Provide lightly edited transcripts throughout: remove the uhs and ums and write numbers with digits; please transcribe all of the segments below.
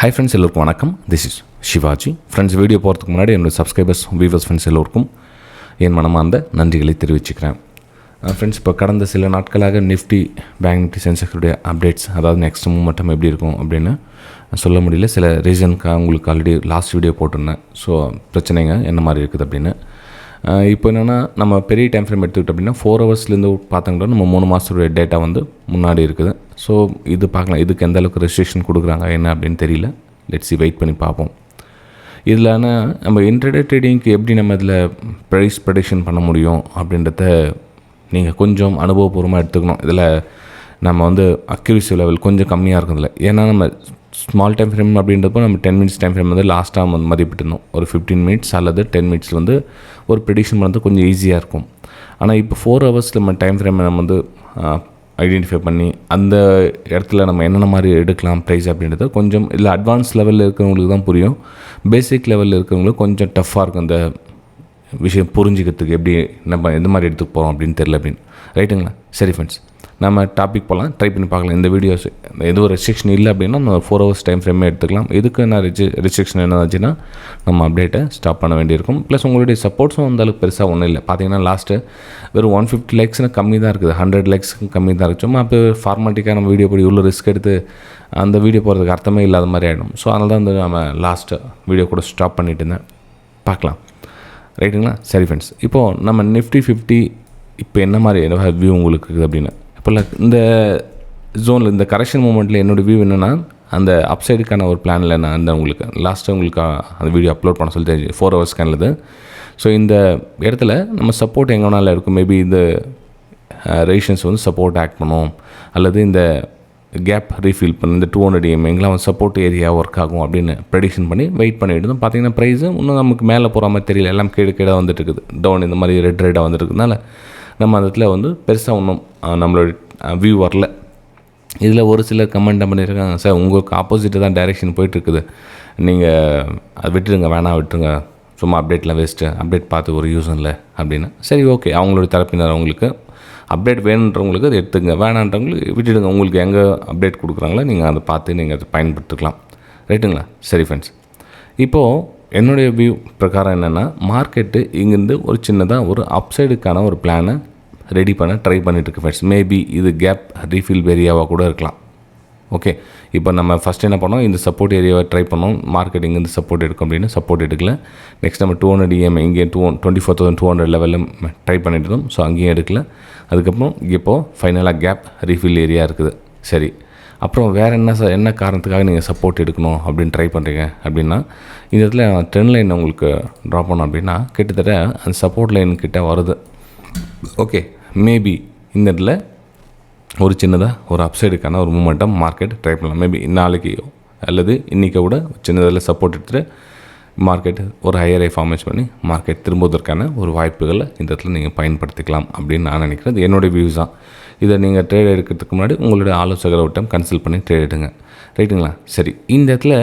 Hi friends, எல்லோருக்கும் வணக்கம். This is Shivaji. Friends, video போகிறதுக்கு முன்னாடி என்னோடய சப்ஸ்கிரைபர்ஸ், வியூவர்ஸ், ஃப்ரெண்ட்ஸ் எல்லோருக்கும் என் மனமார்ந்த நன்றிகளை தெரிவிச்சுக்கிறேன். ஃப்ரெண்ட்ஸ், இப்போ கடந்த சில நாட்களாக நிஃப்டி, பேங்க் நிஃப்டி, சென்செக்ஸுடைய அப்டேட்ஸ், அதாவது நெக்ஸ்ட் மூவ்மெண்டம் எப்படி இருக்கும் அப்படின்னு சொல்ல முடியல. சில ரீசனுக்காக உங்களுக்கு ஆல்ரெடி லாஸ்ட் வீடியோ போட்டிருந்தேன். ஸோ பிரச்சனைங்க என்ன மாதிரி இருக்குது அப்படின்னு. இப்போ என்னென்னா, நம்ம பெரிய டைம் ஃப்ரேம் எடுத்துக்கிட்டோம் அப்படின்னா 4 ஹவர்ஸ்லேருந்து பார்த்தாங்கன்னா நம்ம 3 மாதத்துடைய டேட்டா வந்து முன்னாடி இருக்குது. ஸோ இது பார்க்கலாம், இதுக்கு எந்த அளவுக்கு ரெஸ்ட்ரிக்ஷன் கொடுக்குறாங்க என்ன அப்படின்னு தெரியல. லெட்ஸி வெயிட் பண்ணி பார்ப்போம். இதில் நம்ம இன்ட்ரடே ட்ரேடிங்க்கு எப்படி நம்ம இதில் ப்ரைஸ் ப்ரெடிக்ஷன் பண்ண முடியும் அப்படின்றத நீங்கள் கொஞ்சம் அனுபவபூர்வமாக எடுத்துக்கணும். இதில் நம்ம வந்து அக்யூரசி லெவல் கொஞ்சம் கம்மியாக இருக்குதுல்ல. ஏன்னா நம்ம ஸ்மால் டைம் ஃப்ரேம் அப்படின்றப்போ நம்ம 10 மினிட்ஸ் டைம் ஃப்ரேம் வந்து லாஸ்ட்டாக வந்து மதிப்பிட்டிருந்தோம். ஒரு 15 மினிட்ஸ் அல்லது 10 மினிட்ஸில் வந்து ஒரு ப்ரெடிக்ஷன் பண்ணுறது கொஞ்சம் ஈஸியாக இருக்கும். ஆனால் இப்போ 4 ஹவர்ஸில் நம்ம டைம் ஃப்ரேமை நம்ம வந்து ஐடென்டிஃபை பண்ணி அந்த இடத்துல நம்ம என்னென்ன மாதிரி எடுக்கலாம் ப்ரைஸ் அப்படின்றத கொஞ்சம் இல்லை அட்வான்ஸ் லெவலில் இருக்கிறவங்களுக்கு தான் புரியும். பேசிக் லெவலில் இருக்கிறவங்களுக்கு கொஞ்சம் டஃப்பாக இருக்கும் இந்த விஷயம் புரிஞ்சிக்கிறதுக்கு. எப்படி நம்ம எந்த மாதிரி எடுத்துக்க போகிறோம் அப்படின்னு தெரியல அப்படின்னு. ரைட்டுங்களா? சரி ஃப்ரெண்ட்ஸ், நம்ம டாபிக் போகலாம். ட்ரை பண்ணி பார்க்கலாம். இந்த வீடியோஸ் எதுவும் ரெஸ்ட்ரிக்ஷன் இல்லை அப்படின்னா நம்ம 4 ஹவர்ஸ் டைம் ஃப்ரேமே எடுத்துக்கலாம். எதுக்கு நான் ரெஸ்ட்ரிக்ஷன் என்ன ஆச்சுன்னா நம்ம அப்டேட்டை ஸ்டாப் பண்ண வேண்டியிருக்கும். ப்ளஸ் உங்களுடைய சப்போர்ட்ஸும் அந்தளவுக்கு பெருசாக ஒன்றும் இல்லை. பார்த்தீங்கன்னா லாஸ்ட்டு வெறும் 150 லைக்ஸ்னு கம்மி தான் இருக்குது. 100 லைக்ஸ்க்கு கம்மி தான் இருக்குது. சும்மா அப்போ ஃபார்மாலிட்டிக்காக நம்ம வீடியோ போய் இவ்வளோ ரிஸ்க் எடுத்து அந்த வீடியோ போகிறதுக்கு அர்த்தமே இல்லாத மாதிரி ஆகிடும். ஸோ அதனால தான் வந்து நம்ம லாஸ்ட்டு வீடியோ கூட ஸ்டாப் பண்ணிட்டு இருந்தேன். பார்க்கலாம். ரைட்டுங்களா? சரி ஃப்ரெண்ட்ஸ், இப்போது நம்ம நிஃப்டி 50 இப்போ என்ன மாதிரி வியூ உங்களுக்கு இருக்குது அப்படின்னு. இப்போ இந்த ஜோனில் இந்த கரெக்ஷன் மூமெண்ட்டில் என்னோடய வியூ என்னென்னா, அந்த அப்சைடுக்கான ஒரு பிளானில் நான் அந்த உங்களுக்கு லாஸ்ட்டு உங்களுக்கு அந்த வீடியோ அப்லோட் பண்ண சொல்லி தெரிஞ்சு 4 ஹவர்ஸ் ஸ்கேனில். ஸோ இந்த இடத்துல நம்ம சப்போர்ட் எங்கே வேணாலும் இருக்கும். மேபி இந்த ரேஷன்ஸ் வந்து சப்போர்ட் ஆக்ட் பண்ணும், அல்லது இந்த கேப் ரீஃபில் பண்ணி இந்த 200 EM எங்கெல்லாம் வந்து சப்போர்ட் ஏரியா ஒர்க் ஆகும் அப்படின்னு ப்ரெடிக்ஷன் பண்ணி வெயிட் பண்ணிட்டு இருந்தோம். பார்த்தீங்கன்னா ப்ரைஸு இன்னும் நமக்கு மேலே போகிற மாதிரி தெரியல. எல்லாம் கீழே வந்துட்டு இருக்குது. டவுன் இந்த மாதிரி ரெட்டாக வந்துருக்குதுனால நம்ம அந்த இடத்துல வந்து பெருசாக ஒன்றும் நம்மளோட வியூ வரல. இதில் ஒரு சிலர் கமெண்ட் பண்ணியிருக்காங்க, சார் உங்களுக்கு ஆப்போசிட்டு தான் டைரெக்ஷன் போயிட்டுருக்குது, நீங்கள் அதை விட்டுருங்க, வேணாம் விட்டுருங்க, சும்மா அப்டேட்லாம் வேஸ்ட்டு, அப்டேட் பார்த்து ஒரு யூஸும் இல்லை அப்படின்னு. சரி, ஓகே, அவங்களோட தரப்பினர் அவங்களுக்கு அப்டேட் வேணுன்றவங்களுக்கு அதை எடுத்துங்க, வேணான்றவங்களுக்கு விட்டுடுங்க. உங்களுக்கு எங்கே அப்டேட் கொடுக்குறாங்களோ நீங்கள் அதை பார்த்து நீங்கள் அதை பயன்படுத்திக்கலாம். ரைட்டுங்களா? சரி ஃப்ரெண்ட்ஸ், இப்போது என்னுடைய வியூ பிரகாரம் என்னென்னா, மார்க்கெட்டு இங்கேருந்து ஒரு சின்னதாக ஒரு அப்சைடுக்கான ஒரு பிளானை ரெடி பண்ண ட்ரை பண்ணிட்டுருக்கு ஃப்ரெண்ட்ஸ். மேபி இது கேப் ரீஃபில் ஏரியாவாக கூட இருக்கலாம். ஓகே, இப்போ நம்ம ஃபஸ்ட் என்ன பண்ணோம், இந்த சப்போர்ட் ஏரியாவை ட்ரை பண்ணோம். மார்க்கெட் இங்கேருந்து சப்போர்ட் எடுக்கும் அப்படின்னு சப்போர்ட் எடுக்கல. நெக்ஸ்ட் நம்ம 200 EM இங்கே 24,200 லெவலில் ட்ரை பண்ணிட்டு இருந்தோம். ஸோ அங்கேயும் எடுக்கல. அதுக்கப்புறம் இப்போது ஃபைனலாக கேப் ரீஃபில் ஏரியா இருக்குது. சரி, அப்புறம் வேறு என்ன காரணத்துக்காக நீங்கள் சப்போர்ட் எடுக்கணும் அப்படின்னு ட்ரை பண்ணுறீங்க அப்படின்னா, இந்த இடத்துல ட்ரெண்ட் லைன் உங்களுக்கு ட்ரா பண்ணோம் அப்படின்னா கிட்டத்தட்ட அந்த சப்போர்ட் லைன் கிட்ட வருது. ஓகே, மேபி இந்த இடத்துல ஒரு சின்னதாக ஒரு அப்சைடுக்கான ஒரு மூமெண்டம் மார்க்கெட் ட்ரை பண்ணலாம். மேபி நாளைக்கு அல்லது இன்றைக்கி கூட சின்னதில் சப்போர்ட் எடுத்துகிட்டு மார்க்கெட் ஒரு ஹையரை ஃபார்மேஷன் பண்ணி மார்க்கெட் திரும்புவதற்கான ஒரு வாய்ப்புகளை இந்த இடத்துல நீங்கள் பயன்படுத்திக்கலாம் அப்படின்னு நான் நினைக்கிறேன். இது என்னுடைய வியூஸ் தான். இதை நீங்கள் ட்ரேட் எடுக்கிறதுக்கு முன்னாடி உங்களுடைய ஆலோசகரை விட்டம் கன்சல்ட் பண்ணி ட்ரேட் எடுங்க. ரைட்டுங்களா? சரி, இந்த இடத்துல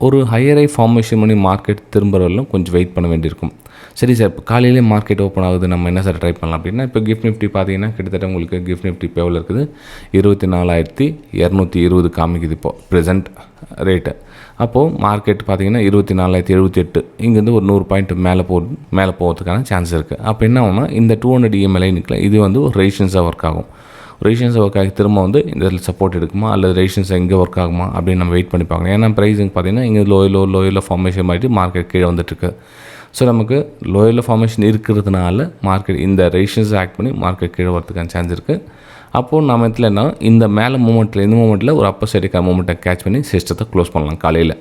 ஒரு ஹையரை ஃபார்மேஷன் பண்ணி மார்க்கெட் திரும்புறவரெல்லாம் கொஞ்சம் வெயிட் பண்ண வேண்டியிருக்கும். சரி சார், இப்போ காலையிலே மார்க்கெட் ஓப்பன் ஆகுது, நம்ம என்ன சார் ட்ரை பண்ணலாம் அப்படின்னா, இப்போ கிஃப்ட் நிஃப்டி பார்த்தீங்கன்னா கிட்டத்தட்ட உங்களுக்கு கிஃப்ட் நிஃப்டி இப்போ எவ்வளோ இருக்குது, 24,220 காமிக்குது இப்போது ப்ரெசென்ட் ரேட்டு. அப்போது மார்க்கெட் பார்த்தீங்கன்னா 24,078, இங்கேருந்து ஒரு 100 பாயிண்ட் மேலே போகிறதுக்கான சான்ஸ் இருக்குது. அப்போ என்ன ஆகும்னா, இந்த 200 EM நிற்கல, இது வந்து ஒரு ரெசிஸ்டன்ஸாக ஒர்க் ஆகும். ரெசிஸ்டன்ஸை ஒர்க் ஆகி திரும்ப வந்து இந்த இதில் சப்போர்ட் எடுக்குமா அல்லது ரெசிஸ்டன்ஸ் எங்கே ஒர்க் ஆகுமா அப்படின்னு நம்ம வெயிட் பண்ணி பார்க்கணும். ஏன்னா ப்ரைஸிங் பார்த்தீங்கன்னா இங்கே லோயில் ஃபார்மேஷன் பண்ணிட்டு மார்க்கெட் கீழே வந்துட்டுருக்கு. ஸோ நமக்கு லோயில் ஃபார்மேஷன் இருக்கிறதுனால மார்க்கெட் இந்த ரெசிஸ்டன்ஸ் ஆக்ட் பண்ணி மார்க்கெட் கீழே வரதுக்கான சான்ஸ் இருக்குது. அப்போது நம்ம இடத்துல என்ன, இந்த மேலே மூமெண்ட்டில் இந்த மூமெண்ட்டில் ஒரு அப்பர் சைடுக்கான மூமெண்ட்டை கேட்ச் பண்ணி சிஸ்டத்தை க்ளோஸ் பண்ணலாம் காலையில்.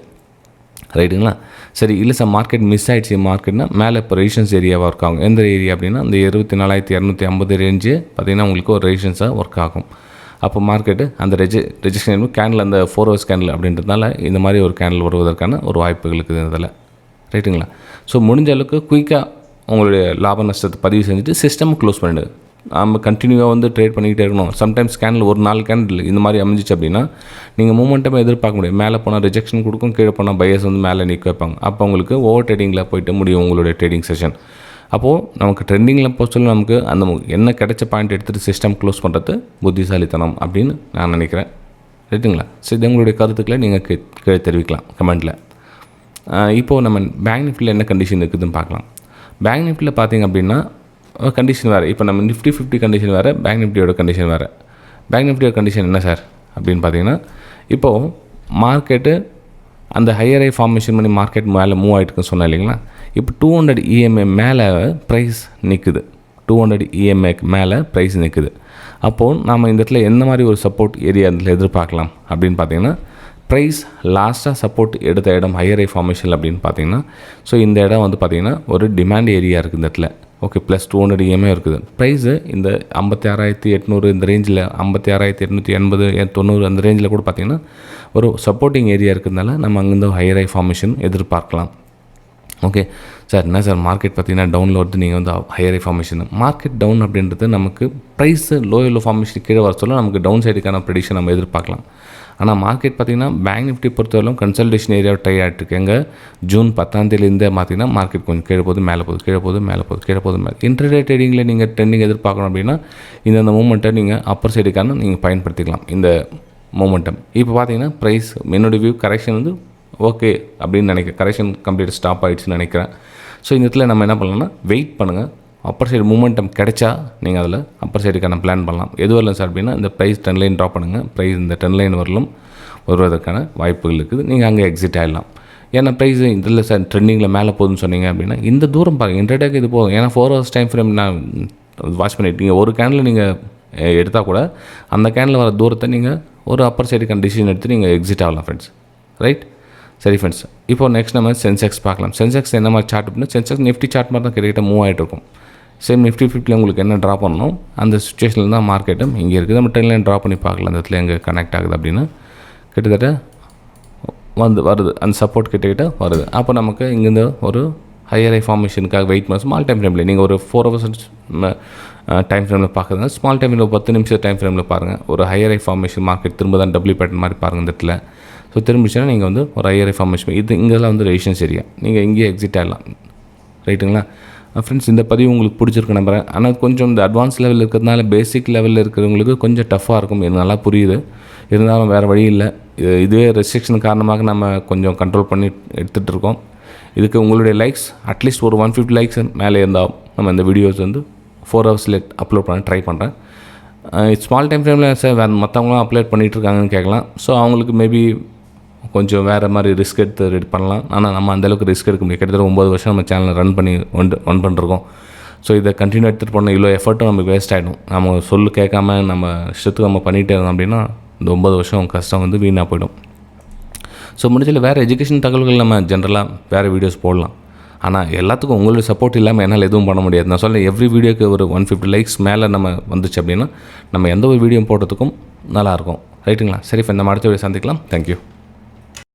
ரைட்டுங்களா? சரி, இல்லை சார் மார்க்கெட் மிஸ் ஆகிடுச்சு, மார்க்கெட்னா மேலே இப்போ ரெசிஸ்டன்ஸ் ஏரியாவாக ஒர்க் ஆகும். எந்த ஏரியா அப்படின்னா இந்த 24,250 ரேஞ்சு பார்த்திங்கன்னா உங்களுக்கு ஒரு ரெசிஸ்டன்ஸாக ஒர்க் ஆகும். அப்போ மார்க்கெட்டு அந்த ரெஜிஸ்ட்ரேஷன் கேண்டில் அந்த 4 ஹவர்ஸ் கேண்டில் அப்படின்றதுனால இந்த மாதிரி ஒரு கேண்டில் வருவதற்கான ஒரு வாய்ப்புகள் இருக்குது இதில். ரைட்டுங்களா? ஸோ முடிஞ்ச அளவுக்கு குயிக்காக உங்களுடைய லாப நஷ்டத்தை பதிவு செஞ்சுட்டு சிஸ்டம் க்ளோஸ் பண்ணிவிடு. நம்ம கண்டினியூவாக வந்து ட்ரேட் பண்ணிக்கிட்டே இருக்கணும். சம்டைம்ஸ் கேண்டில் ஒரு 4 கேண்டில் இந்த மாதிரி அமைஞ்சிச்சு அப்படின்னா நீங்கள் மூமெண்ட்டமே எதிர்பார்க்க முடியும். மேலே போனால் ரிஜெக்ஷன் கொடுக்கும், கீழே போனால் பையர்ஸ் வந்து மேலே நிற்க வைப்பாங்க. அப்போ உங்களுக்கு ஓவர் ட்ரேடிங்கில் போய்ட்டு முடியும் உங்களுடைய ட்ரேடிங் செஷன். அப்போது நமக்கு ட்ரெண்டிங்கில் போஸ்ட்டில் நமக்கு அந்த என்ன கிடைச்ச பாயிண்ட் எடுத்துகிட்டு சிஸ்டம் க்ளோஸ் பண்ணுறது புத்திசாலித்தனம் அப்படின்னு நான் நினைக்கிறேன். ரைட்டுங்களா? ஸோ இது உங்களுடைய கருத்துக்களை நீங்கள் கீழே தெரிவிக்கலாம் கமெண்ட்டில். இப்போது நம்ம பேங்க் நிஃப்டியில் என்ன கண்டிஷன் இருக்குதுன்னு பார்க்கலாம். பேங்க் நிஃப்டியில் பார்த்திங்க அப்படின்னா கண்டிஷன் வேறு. இப்போ நம்ம நிஃப்டி 50 கண்டிஷன் வேறு, பேங்க் நிஃப்டியோட கண்டிஷன் வேறு. பேங்க் நிஃப்டியோட கண்டிஷன் என்ன சார் அப்படின்னு பார்த்தீங்கன்னா, இப்போது மார்க்கெட்டு அந்த ஹையர் ஹை ஃபார்மேஷன் பண்ணி மார்க்கெட் மேலே மூவ் ஆகிட்டுருக்குன்னு சொன்னேன் இல்லைங்களா? இப்போ 200 EMA மேலே ப்ரைஸ் நிற்குது. 200 EMAக்கு மேலே ப்ரைஸ் நிற்குது. அப்போது நாம் இந்த இடத்துல எந்த மாதிரி ஒரு சப்போர்ட் ஏரியா அதில் எதிர்பார்க்கலாம் அப்படின்னு பார்த்தீங்கன்னா, ப்ரைஸ் லாஸ்ட்டாக சப்போர்ட் எடுத்த இடம் ஹையர் ஹை ஃபார்மேஷன் அப்படின்னு பார்த்தீங்கன்னா, ஸோ இந்த இடம் வந்து பார்த்திங்கன்னா ஒரு டிமாண்ட் ஏரியா இருக்குது இந்த இடத்துல. ஓகே, ப்ளஸ் 200 EMA இருக்குது. ப்ரைஸு இந்த 56,800 இந்த ரேஞ்சில் 56,880 90 அந்த ரேஞ்சில் கூட பார்த்திங்கன்னா ஒரு சப்போர்ட்டிங் ஏரியா இருக்கிறதுனால நம்ம அங்கேருந்து ஹையர் ஹை ஃபார்மேஷன் எதிர்பார்க்கலாம். ஓகே சார், என்ன சார் மார்க்கெட் பார்த்திங்கன்னா டவுனில் வருது, நீங்கள் வந்து higher high formation. Market down அப்படின்றது நமக்கு ப்ரைஸு லோ ஃபார்மேஷன் கீழே வர சொல்ல நமக்கு டவுன் சைடுக்கான ப்ரெடிக்ஷன் நம்ம எதிர்பார்க்கலாம். ஆனால் மார்க்கெட் பார்த்திங்கன்னா பேங்க் நிஃப்டி பொறுத்தவரைக்கும் கன்சல்டேஷன் ஏரியாவை ட்ரை ஆகிட்டுருக்கு. எங்கள் ஜூன் 10 பார்த்திங்கன்னா மார்க்கெட் கொஞ்சம் கீழே போகுது, மேலே போகுது, கீழே போகுது, மேலே போகுது, கீழே போகுது, மேலே. இன்ட்ரடே ட்ரேடிங்கில் நீங்கள் ட்ரெண்டிங் எதிர்பார்க்கணும் அப்படின்னா இந்த மூமெண்ட்டை நீங்கள் அப்பர் சைடுக்கான நீங்கள் பயன்படுத்திக்கலாம் இந்த மூமெண்டம். இப்போ பார்த்தீங்கன்னா ப்ரைஸ் என்னோடய வியூ கரெக்ஷன் வந்து ஓகே அப்படின்னு நினைக்கிறேன். கரெக்ஷன் கம்ப்ளீட் ஸ்டாப் ஆகிடுச்சுன்னு நினைக்கிறேன். ஸோ இந்த இடத்துல நம்ம என்ன பண்ணலாம்னா வெயிட் பண்ணுங்கள். அப்பர் சைடு மூமெண்டம் கிடைச்சா நீங்கள் அதில் அப்பர் சைடுக்கான பிளான் பண்ணலாம். எது வரலாம் சார் அப்படின்னா இந்த ப்ரைஸ் 10 லைன் ட்ராப் பண்ணுங்கள். ப்ரைஸ் இந்த 10 லைன் வரலும் வருவதற்கான வாய்ப்புகள் இருக்குது. நீங்கள் அங்கே எக்ஸிட் ஆகிடலாம். ஏன்னா ப்ரைஸ் இதில் சார் ட்ரெண்டிங்கில் மேலே போகுதுன்னு சொன்னீங்க அப்படின்னா இந்த தூரம் பாருங்கள், இன்ட்ரடேக்கு இது போதும். ஏன்னா 4 hours டைம் ஃப்ரேம் நான் வாட்ச் பண்ணிட்டீங்க. ஒரு கேனில் நீங்கள் எடுத்தால் கூட அந்த கேனில் வர தூரத்தை நீங்கள் ஒரு அப்பர் சைடுக்கான டிசிஷன் எடுத்து நீங்கள் எக்ஸிட் ஆகலாம் ஃப்ரெண்ட்ஸ். ரைட், சரி ஃப்ரெண்ட்ஸ். இப்போ நெக்ஸ்ட் நம்ம சென்செக்ஸ் பார்க்கலாம். சென்செக்ஸ் என்ன மாதிரி சார்ட் அப்படின்னா சென்செக்ஸ் நிஃப்டி சார்ட் மாதிரி தான் கிட்டத்தட்ட மூவ் ஆகிட்டு இருக்கும். சேம் நிஃப்டி 50 உங்களுக்கு என்ன ட்ரா பண்ணணும் அந்த சுச்சுவேஷனில் தான் மார்க்கெட்டும் இங்கே இருக்குது. நம்ம 10 லைன் ட்ரா பண்ணி பார்க்கலாம். அந்த இடத்துல எங்கே கனெக்ட் ஆகுது அப்படின்னா கிட்டத்தட்ட வருது, அந்த சப்போர்ட் கிட்டக்கிட்ட வருது. அப்போ நமக்கு இங்கேருந்து ஒரு ஹையர் ஹை ஃபார்மேஷனுக்காக வெயிட் பண்ண ஸ்மால் டைம் ஃப்ரேமில் நீங்கள் ஒரு 4 hours டைம் ஃப்ரேமில் பார்க்குறதுனா ஸ்மால் டைமில் 10 நிமிஷம் டைம் ஃப்ரேமில் பாருங்கள். ஒரு ஹையர் ஹை ஃபார்மேஷன் மார்க்கெட் திரும்ப தான் டபிள்யூ பேட்டர்ன் மாதிரி பாருங்கள் இந்த இடத்துல. ஸோ திரும்பிச்சுன்னா நீங்கள் வந்து ஒரு ஹையர் ஹை ஃபார்மேஷன் இது இங்கெல்லாம் வந்து ரெசிஸ்டன்ஸ் ஏரியா, நீங்கள் இங்கேயே எக்ஸிட் ஆகலாம். ரைட்டுங்களா ஃப்ரெண்ட்ஸ்? இந்த பதிவு உங்களுக்கு பிடிச்சிருக்கு நம்புறேன். ஆனால் கொஞ்சம் இந்த அட்வான்ஸ் லெவலில் இருக்கிறதுனால பேசிக் லெவலில் இருக்கிறவங்களுக்கு கொஞ்சம் டஃப்பாக இருக்கும். இது நல்லா புரியுது. இருந்தாலும் வேறு வழி இல்லை. இதுவே ரெஸ்ட்ரிக்ஷன் காரணமாக நம்ம கொஞ்சம் கண்ட்ரோல் பண்ணி எடுத்துகிட்டு இருக்கோம். இதுக்கு உங்களுடைய லைக்ஸ் அட்லீஸ்ட் ஒரு 150 லைக்ஸ் மேலே இருந்தால் நம்ம இந்த வீடியோஸ் வந்து 4 hours அப்லோட் பண்ண ட்ரை பண்ணுறேன். ஸ்மால் டைம் ஃப்ரேமில் சார் வேறு மற்றவங்களாம் அப்லோட் பண்ணிகிட்டு இருக்காங்கன்னு கேட்கலாம். ஸோ அவங்களுக்கு மேபி கொஞ்சம் வேறு மாதிரி ரிஸ்க் எடுத்து ரெடி பண்ணலாம். ஆனால் நம்ம அந்தளவுக்கு ரிஸ்க் எடுக்க முடியாது. கிட்டத்தட்ட 9 வருஷம் நம்ம சேனலை ரன் பண்ணிருக்கோம். ஸோ இதை கண்டினியூ எடுத்துகிட்டு போனால் இவ்வளோ எஃபர்ட்டும் நமக்கு வேஸ்ட் ஆகிடும். நம்ம சொல்லு கேட்காம நம்ம இஷ்டத்துக்கு நம்ம பண்ணிகிட்டே இருந்தோம் அப்படின்னா இந்த 9 வருஷம் கஷ்டம் வந்து வீணாக போயிடும். ஸோ முடிஞ்சல வேறு எஜுகேஷன் தகவல்கள் நம்ம ஜென்ரலாக வேறு வீடியோஸ் போடலாம். ஆனால் எல்லாத்துக்கும் உங்களுடைய சப்போர்ட் இல்லாமல் என்னால் எதுவும் பண்ண முடியாது. நான் சொல்ல எவ்ரி வீடியோக்கு ஒரு 150 லைக்ஸ் மேலே நம்ம வந்துச்சு அப்படின்னா நம்ம எந்த ஒரு வீடியோ போடுறதுக்கும் நல்லாயிருக்கும். ரைட்டுங்களா? சரி, இப்போ நம்ம அடுத்த வீடியோ சந்திக்கலாம். தேங்க்யூ.